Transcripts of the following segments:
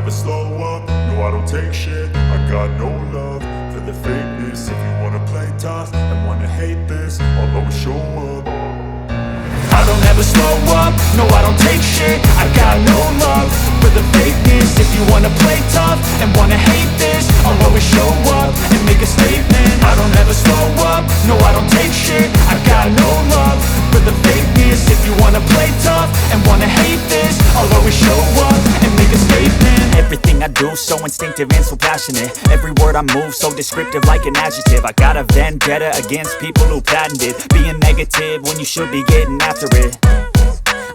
never slow up, no I don't take shit. I got no love for the fakeness. If you wanna play tough and wanna hate this, I'll always show up. I don't ever slow up, no I don't take shit. I got no love for the fakeness. If you wanna play tough and wanna hate this, I'll always show up and make a statement. I don't ever slow up, no I don't take shit. I got no love for the fakeness. If you wanna play tough and wanna hate this, I'll always show up and make a statement. Everything I do so instinctive and so passionate. Every word I move so descriptive like an adjective. I got a vendetta against people who patented being negative when you should be getting after it.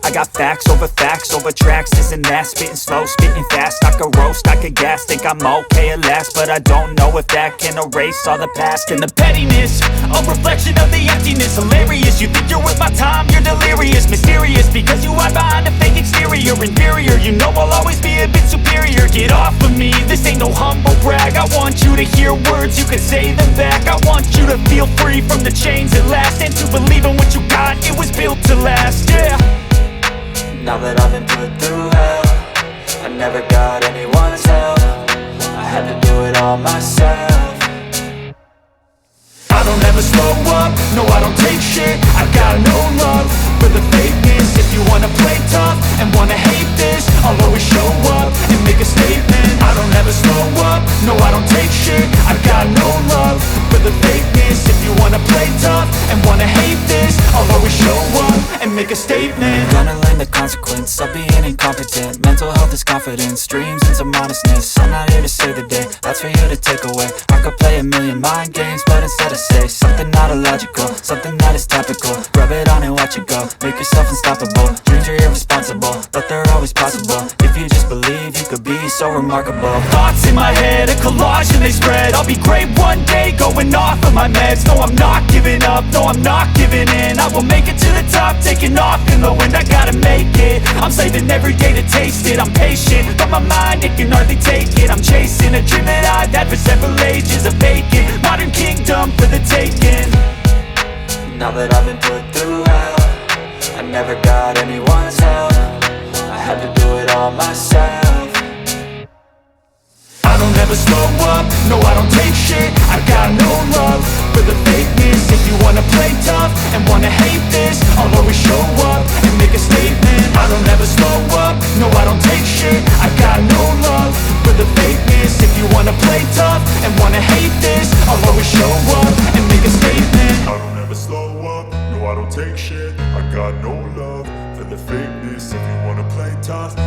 I got facts over tracks, this and that. Spitting slow, spitting fast, I could roast, I could gas. Think I'm okay at last, but I don't know if that can erase all the past. And the pettiness, a reflection of the emptiness. Hilarious, you think you're worth my time, you're delirious. Mysterious, because you hide behind a fake exterior. Inferior, you know I'll always be a bit superior. Get off of me, this ain't no humble brag. I want you to hear words, you can say them back. I want you to feel free from the chains at last, and to believe in what you got, it was built to last, yeah. Now that I've been put through hell, I never got anyone's help. I had to do it all myself. I don't ever slow up, no I don't take shit. I got no love for the fakeness. If you wanna play tough and wanna hate this, I'll always show up and make a statement. I don't ever slow up, no I don't take shit. I got no love for the fakeness. If you wanna play tough and wanna hate this, I'll always show up and make a statement. Gonna learn the consequence of being incompetent. Mental health is confidence, dreams and some modestness. I'm not here to save the day, that's for you to take away. I could play a million mind games, but instead I say something not illogical, something that is topical. Rub it on and watch it go, make yourself unstoppable. Dreams are irresponsible, but they're always possible. If you just believe, you could be so remarkable. Thoughts in my head, a collage and they spread. I'll be great one day, going off of my meds. No, I'm not giving up, no, I'm not giving in. I will make it to the top, taking off in the wind. I gotta make it, I'm saving every day to taste it. I'm patient, but my mind, it can hardly take it. I'm chasing a dream that I've had for several ages. A vacant, modern kingdom for the taking. Now that I've been put through hell, I never got anyone's help. I had to do it all myself. I don't ever slow up, no I don't take shit. I got no love for the fakeness. If you wanna play tough and wanna hate this, I'll always show up and make a statement. I don't ever slow up, no I don't take shit. I got no love for the fakeness. If you wanna play tough and wanna hate this, I'll always show up and make a statement. I don't ever slow up, no I don't take shit. I got no love for the fakeness. If you wanna play tough